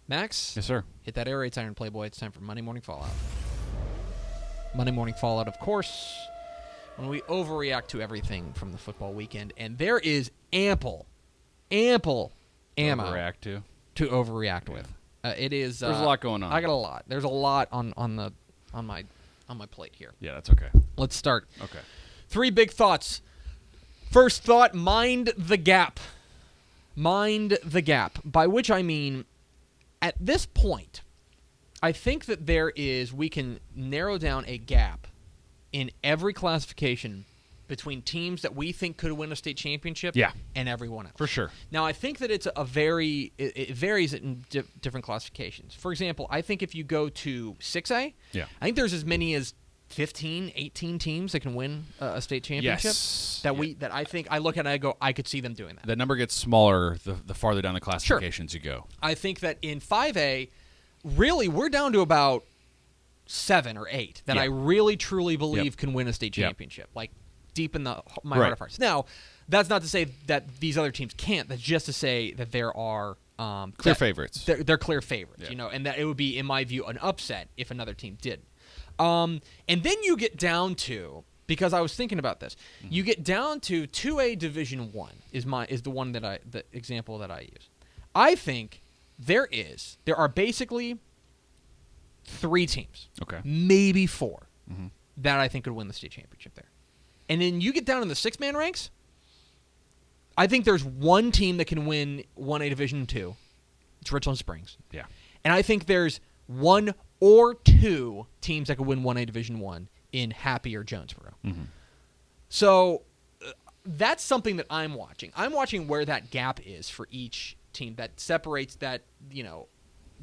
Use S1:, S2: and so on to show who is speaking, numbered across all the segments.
S1: Max?
S2: Yes, sir.
S1: Hit that air raid siren, Playboy. It's time for Monday Morning Fallout. Monday Morning Fallout, of course, when we overreact to everything from the football weekend, and there is ample ammo
S2: Overreact
S1: to overreact with. It is.
S2: There's a lot going on.
S1: I got a lot. There's a lot on my plate here.
S2: Yeah, that's okay.
S1: Let's start.
S2: Okay.
S1: 3 big thoughts. First thought: mind the gap. Mind the gap. By which I mean, at this point, I think that we can narrow down a gap in every classification between teams that we think could win a state championship and everyone else.
S2: For sure.
S1: Now, I think that it varies in different classifications. For example, I think if you go to 6A, I think there's as many as 15, 18 teams that can win a state championship.
S2: Yes.
S1: That I think I look at it and I go, I could see them doing that.
S2: The number gets smaller the farther down the classifications you go.
S1: I think that in 5A, really, we're down to about 7 or 8 that I really, truly believe can win a state championship. Like, deep in my heart of hearts. Now, that's not to say that these other teams can't. That's just to say that there are
S2: clear favorites.
S1: They're clear favorites, and that it would be, in my view, an upset if another team did. And then you get down to, because I was thinking about this, you get down to 2A Division I is the example that I use. I think there are basically 3 teams, maybe 4, that I think could win the state championship there. And then you get down in the 6-man ranks, I think there's 1 team that can win 1A Division II. It's Richland Springs.
S2: Yeah.
S1: And I think there's 1 or 2 teams that could win 1A Division I in Happy or Jonesboro. So that's something that I'm watching. I'm watching where that gap is for each team that separates that,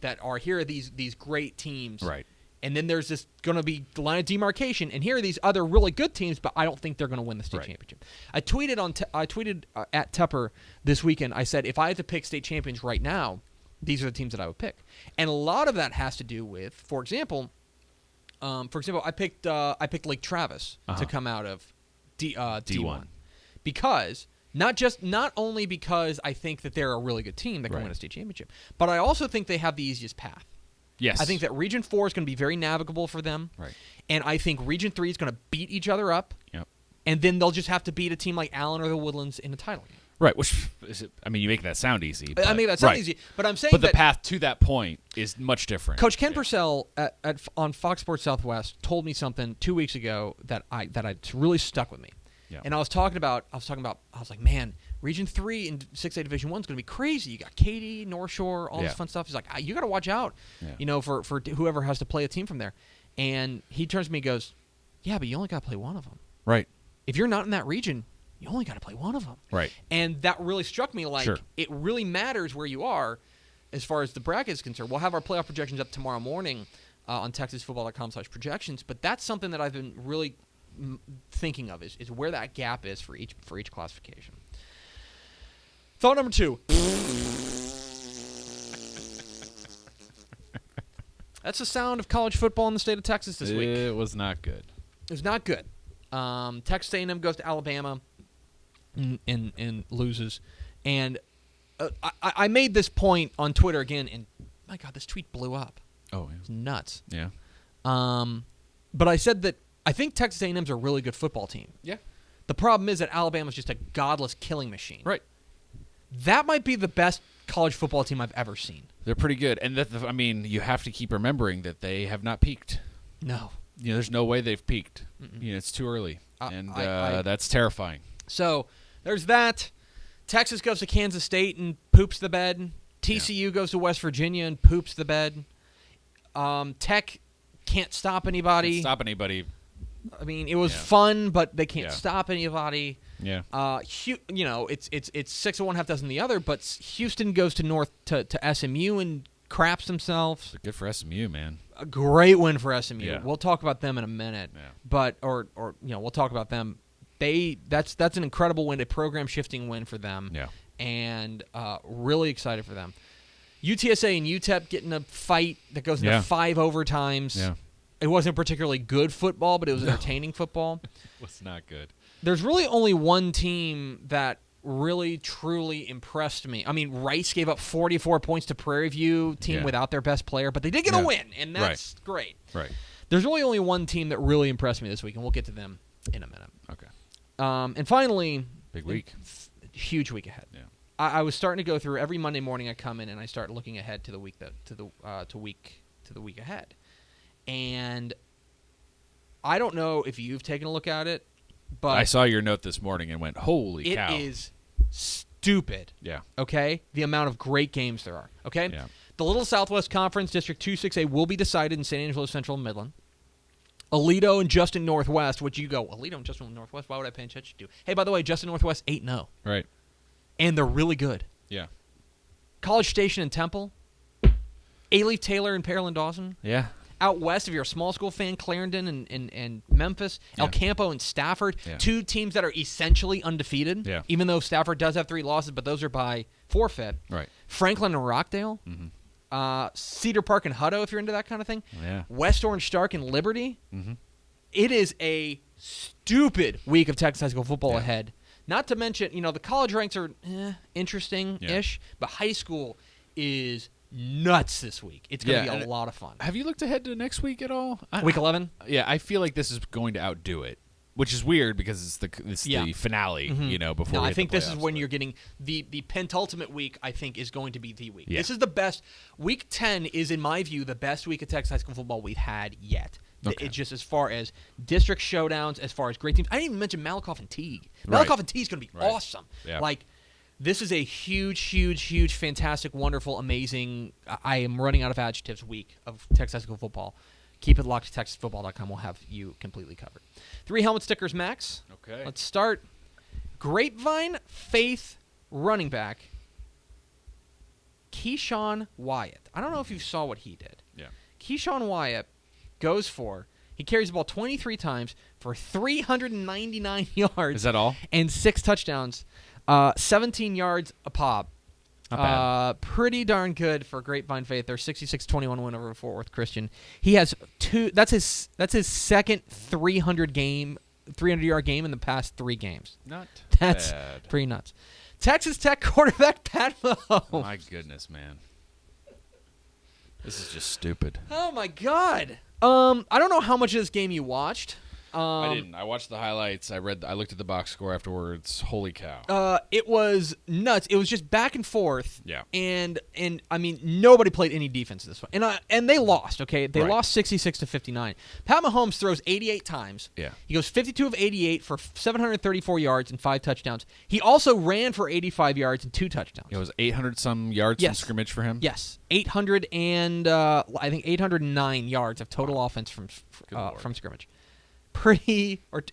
S1: that are here are these great teams.
S2: Right.
S1: And then there's this going to be line of demarcation, and here are these other really good teams, but I don't think they're going to win the state championship. I tweeted at Tepper this weekend. I said, if I had to pick state champions right now, these are the teams that I would pick. And a lot of that has to do with, for example, I picked Lake Travis to come out of D1 because not only because I think that they're a really good team that can win a state championship, but I also think they have the easiest path.
S2: Yes.
S1: I think that Region 4 is going to be very navigable for them.
S2: Right.
S1: And I think Region 3 is going to beat each other up.
S2: Yep.
S1: And then they'll just have to beat a team like Allen or the Woodlands in the title game.
S2: Right, which is you make that sound easy. But,
S1: I make that sound easy, but I'm saying
S2: but the path to that point is much different.
S1: Coach Ken Purcell on Fox Sports Southwest told me something 2 weeks ago that really stuck with me. Yeah. And I was like, man, Region 3 in 6A Division 1 is going to be crazy. You got Katy, North Shore, all this fun stuff. He's like, you got to watch out, for whoever has to play a team from there. And he turns to me and goes, yeah, but you only got to play one of them.
S2: Right.
S1: If you're not in that region, you only got to play one of them.
S2: Right.
S1: And that really struck me, like, it really matters where you are as far as the bracket is concerned. We'll have our playoff projections up tomorrow morning on TexasFootball.com/projections, but that's something that I've been really thinking of is where that gap is for each classification. Thought number 2. That's the sound of college football in the state of Texas this week.
S2: It was not good.
S1: It was not good. Texas A&M goes to Alabama and loses. And I made this point on Twitter again, and my God, this tweet blew up.
S2: Oh, yeah.
S1: It's nuts.
S2: Yeah.
S1: But I said that I think Texas A&M's a really good football team.
S2: Yeah.
S1: The problem is that Alabama's just a godless killing machine.
S2: Right.
S1: That might be the best college football team I've ever seen.
S2: They're pretty good. And you have to keep remembering that they have not peaked.
S1: No.
S2: There's no way they've peaked. It's too early. And that's terrifying.
S1: So there's that. Texas goes to Kansas State and poops the bed. TCU goes to West Virginia and poops the bed. Tech can't stop anybody. I mean, it was fun, but they can't stop anybody.
S2: Yeah.
S1: It's 6 of one, half dozen the other. But Houston goes to SMU and craps themselves.
S2: Good for SMU, man.
S1: A great win for SMU.
S2: Yeah.
S1: We'll talk about them in a minute.
S2: Yeah.
S1: But we'll talk about them. That's an incredible win, a program shifting win for them.
S2: Yeah.
S1: And really excited for them. UTSA and UTEP getting a fight that goes into 5 overtimes.
S2: Yeah.
S1: It wasn't particularly good football, but it was entertaining football.
S2: It was not good.
S1: There's really only one team that really, truly impressed me. I mean, Rice gave up 44 points to Prairie View, team without their best player, but they did get a win, and that's great.
S2: Right.
S1: There's really only one team that really impressed me this week, and we'll get to them in a minute.
S2: Okay.
S1: And finally,
S2: big week.
S1: Huge week ahead.
S2: Yeah.
S1: I was starting to go through every Monday morning. I come in and I start looking ahead to the week to the week ahead, and I don't know if you've taken a look at it, but
S2: I saw your note this morning and went, "Holy cow!"
S1: It is stupid.
S2: Yeah.
S1: Okay, the amount of great games there are. Okay.
S2: Yeah.
S1: The Little Southwest Conference District 2-6A will be decided in San Angelo Central and Midland. Aledo and Justin Northwest. Would you go Aledo and Justin Northwest? Why would I pay attention to? Hey, by the way, Justin Northwest 8-0.
S2: Right.
S1: And they're really good.
S2: Yeah.
S1: College Station and Temple. A-Leaf Taylor and Pearland Dawson.
S2: Yeah.
S1: Out west, if you're a small school fan, Clarendon and Memphis. El Campo and Stafford.
S2: Yeah.
S1: Two teams that are essentially undefeated.
S2: Yeah.
S1: Even though Stafford does have 3 losses, but those are by forfeit.
S2: Right.
S1: Franklin and Rockdale.
S2: Mm-hmm.
S1: Cedar Park and Hutto, if you're into that kind of thing.
S2: Yeah.
S1: West Orange Stark and Liberty.
S2: Mm-hmm.
S1: It is a stupid week of Texas high school football ahead. Not to mention, the college ranks are interesting-ish, but high school is nuts this week. It's going to be a lot of fun.
S2: Have you looked ahead to next week at all?
S1: Week 11?
S2: Yeah, I feel like this is going to outdo it, which is weird because it's the finale, before
S1: No,
S2: we
S1: I
S2: hit
S1: think
S2: the
S1: this is
S2: playoffs,
S1: when
S2: but-
S1: you're getting the penultimate week, I think, is going to be the week.
S2: Yeah.
S1: This is the best. Week 10 is, in my view, the best week of Texas high school football we've had yet.
S2: Okay.
S1: It's just as far as district showdowns, as far as great teams. I didn't even mention Malakoff and Teague.
S2: Right.
S1: Malakoff and Teague is going to be awesome.
S2: Yeah.
S1: Like, this is a huge, fantastic, wonderful, amazing, I am running out of adjectives week of Texas high school football. Keep it locked to TexasFootball.com. We'll have you completely covered. 3 helmet stickers max.
S2: Okay.
S1: Let's start. Grapevine Faith running back, Keyshawn Wyatt. I don't know if you saw what he did.
S2: Yeah.
S1: Keyshawn Wyatt he carries the ball 23 times for 399 yards.
S2: Is that all?
S1: And 6 touchdowns, 17 yards a pop.
S2: Not bad.
S1: Pretty darn good for Grapevine Faith. Their 66-21 win over Fort Worth Christian. He has 2. That's his second 300-yard game in the past 3 games.
S2: Not
S1: That's
S2: bad.
S1: pretty nuts. Texas Tech quarterback Pat Mahomes.
S2: My goodness, man. This is just stupid.
S1: Oh my God. I don't know how much of this game you watched.
S2: I didn't. I watched the highlights. I looked at the box score afterwards. Holy cow.
S1: It was nuts. It was just back and forth.
S2: Yeah.
S1: And I mean, nobody played any defense this one. And they lost, okay? They lost 66-59. Pat Mahomes throws 88 times.
S2: Yeah.
S1: He goes 52 of 88 for 734 yards and 5 touchdowns. He also ran for 85 yards and 2 touchdowns.
S2: It was 800-some yards from scrimmage for him?
S1: Yes. 800 and I think 809 yards of total offense from scrimmage. Or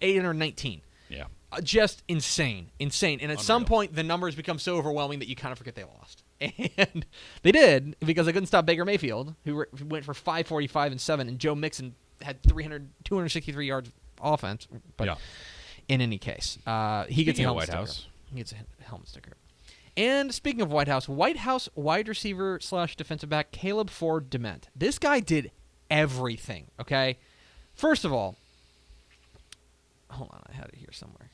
S1: 819.
S2: Yeah.
S1: Just insane. And at some point, the numbers become so overwhelming that you kind of forget they lost. And they did, because they couldn't stop Baker Mayfield, who went for 545 and 7, and Joe Mixon had 263 yards offense. But in any case, he gets a helmet sticker.
S2: House.
S1: He gets a helmet sticker. And speaking of White House wide receiver / defensive back Caleb Ford Dement. This guy did everything, okay? First of all, hold on, I had it here somewhere.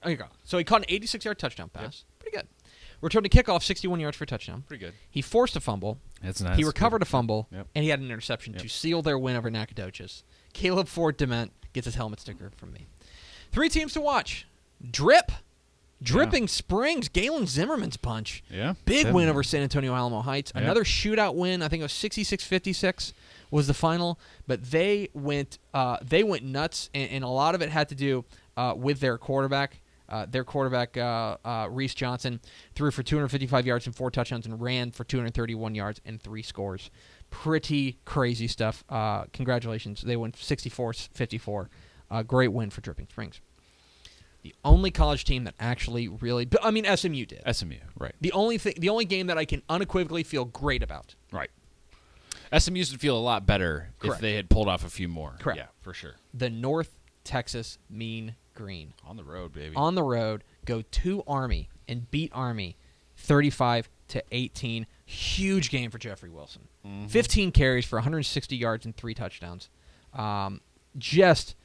S1: There you go. So he caught an 86-yard touchdown pass.
S2: Yep.
S1: Pretty good. Returned a kickoff, 61 yards for a touchdown.
S2: Pretty good.
S1: He forced a fumble.
S2: That's nice.
S1: He recovered a fumble,
S2: Yep.
S1: and he had an interception to seal their win over Nacogdoches. Caleb Ford Dement gets his helmet sticker from me. 3 teams to watch. Dripping Springs, Galen Zimmerman's punch.
S2: Yeah.
S1: Big win over San Antonio Alamo Heights.
S2: Yep.
S1: Another shootout win. I think it was 66-56 was the final. But they went nuts, and a lot of it had to do with their quarterback. Reese Johnson, threw for 255 yards and 4 touchdowns and ran for 231 yards and 3 scores. Pretty crazy stuff. Congratulations. They went 64-54. Great win for Dripping Springs. The only college team that actually really, SMU did.
S2: SMU, right.
S1: The only game that I can unequivocally feel great about.
S2: Right. SMU would feel a lot better
S1: Correct.
S2: if they had pulled off a few more.
S1: Correct.
S2: Yeah, for sure.
S1: The North Texas Mean Green.
S2: On the road, baby.
S1: On the road, go to Army and beat Army 35-18. Huge game for Jeffrey Wilson. 15 carries for 160 yards and 3 touchdowns. Just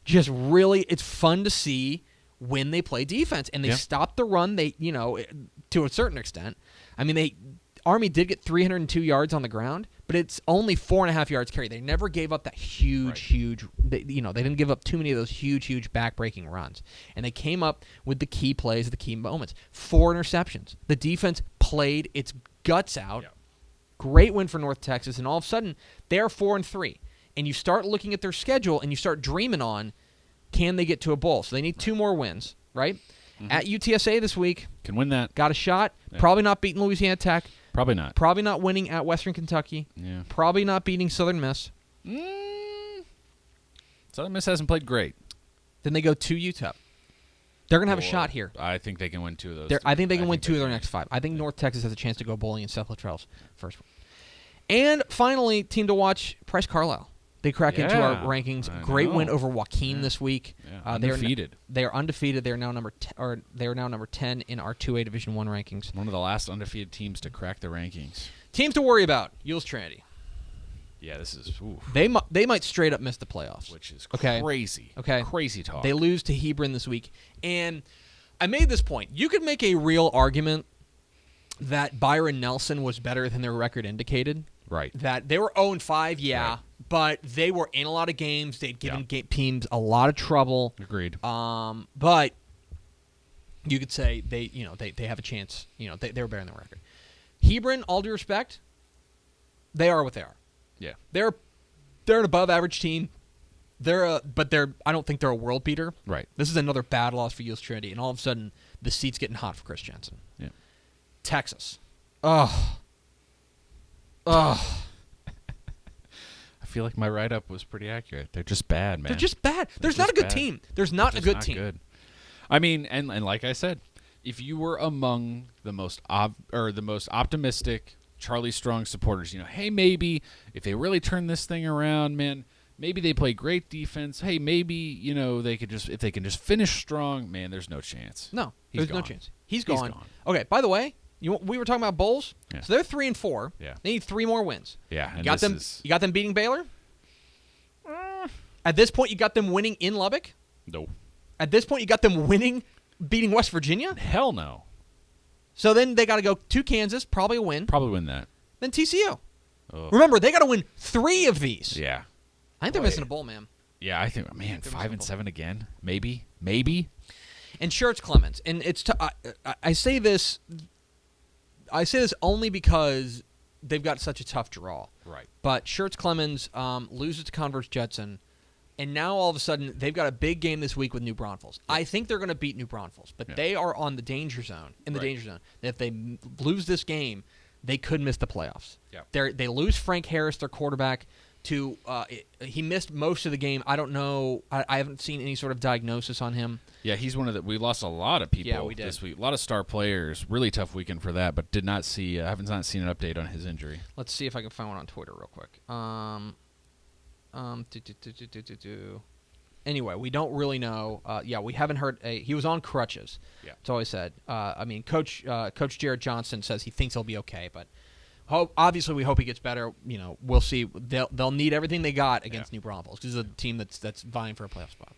S1: really, it's fun to see when they play defense, and they stopped the run. They, to a certain extent. I mean, Army did get 302 yards on the ground, but it's only 4.5 yards carry. They never gave up that huge. They didn't give up too many of those huge back-breaking runs, and they came up with the key plays, the key moments. 4 interceptions. The defense played its guts out. Yeah. Great win for North Texas, and all of a sudden they're 4-3. And you start looking at their schedule, and you start dreaming on, can they get to a bowl? So they need 2 more wins, right? Mm-hmm. At UTSA this week.
S2: Can win that.
S1: Got a shot. Yeah. Probably not beating Louisiana Tech.
S2: Probably not.
S1: Probably not winning at Western Kentucky.
S2: Yeah.
S1: Probably not beating Southern Miss.
S2: Southern Miss hasn't played great.
S1: Then they go to UTEP. They're going to have a shot here.
S2: I think they can win 2 of those.
S1: I think they can win 2 of their next 5. I think North Texas has a chance to go bowling in South Latrell's first one. And finally, team to watch, Price Carlisle. They crack into our rankings. Great win over Joaquin this week.
S2: Yeah. Undefeated.
S1: They are undefeated. They are now number 10 in our 2A Division I rankings.
S2: One of the last undefeated teams to crack the rankings.
S1: Teams to worry about: Euless Trinity.
S2: Yeah, this is. Oof.
S1: They might straight up miss the playoffs,
S2: which is crazy.
S1: Okay,
S2: crazy talk.
S1: They lose to Hebron this week, and I made this point. You could make a real argument that Byron Nelson was better than their record indicated.
S2: Right.
S1: That they were 0-5, yeah, right. But they were in a lot of games. They'd given teams a lot of trouble.
S2: Agreed.
S1: But you could say they have a chance. They were better than the record. Hebron, all due respect, they are what they are.
S2: Yeah.
S1: They're an above average team. I don't think they're a world beater.
S2: Right.
S1: This is another bad loss for Euless Trinity, and all of a sudden the seat's getting hot for Chris Jensen.
S2: Yeah.
S1: Texas.
S2: I feel like my write-up was pretty accurate. They're just bad, man.
S1: They're just bad. There's not a good team. There's not a good team.
S2: Good. I mean, and like I said, if you were among the most optimistic Charlie Strong supporters, hey, maybe if they really turn this thing around, man, maybe they play great defense. Hey, maybe they could if they can just finish strong, man. There's no chance.
S1: No, there's no chance. He's gone. Okay. By the way. We were talking about bowls, so they're 3-4.
S2: Yeah.
S1: They need 3 more wins.
S2: Yeah,
S1: you got them beating Baylor. At this point, you got them winning in Lubbock.
S2: No.
S1: At this point, you got them beating West Virginia.
S2: Hell no.
S1: So then they got to go to Kansas, probably a win.
S2: Probably win that.
S1: Then TCU. Oh. Remember, they got to win 3 of these.
S2: Yeah.
S1: I think they're missing a bowl, man.
S2: Yeah, I think, man, 5-7 again, maybe.
S1: And sure, it's Clemens, and it's. I say this. I say this only because they've got such a tough draw.
S2: Right.
S1: But Schertz Clemens loses to Converse Judson, and now all of a sudden they've got a big game this week with New Braunfels. I think they're going to beat New Braunfels, but they are on the danger zone. Danger zone. If they lose this game, they could miss the playoffs.
S2: Yeah.
S1: They lose Frank Harris, their quarterback. He missed most of the game. I don't know. I haven't seen any sort of diagnosis on him.
S2: Yeah, he's one of the. We lost a lot of people
S1: we did.
S2: This week. A lot of star players. Really tough weekend for that, but did not see. I haven't not seen an update on his injury.
S1: Let's see if I can find one on Twitter real quick. Anyway, we don't really know. We haven't heard. He was on crutches.
S2: Yeah,
S1: that's all I said. Coach Jared Johnson says he thinks he'll be okay, but. Obviously, we hope he gets better. We'll see. They'll need everything they got against New Braunfels because it's a team that's vying for a playoff spot.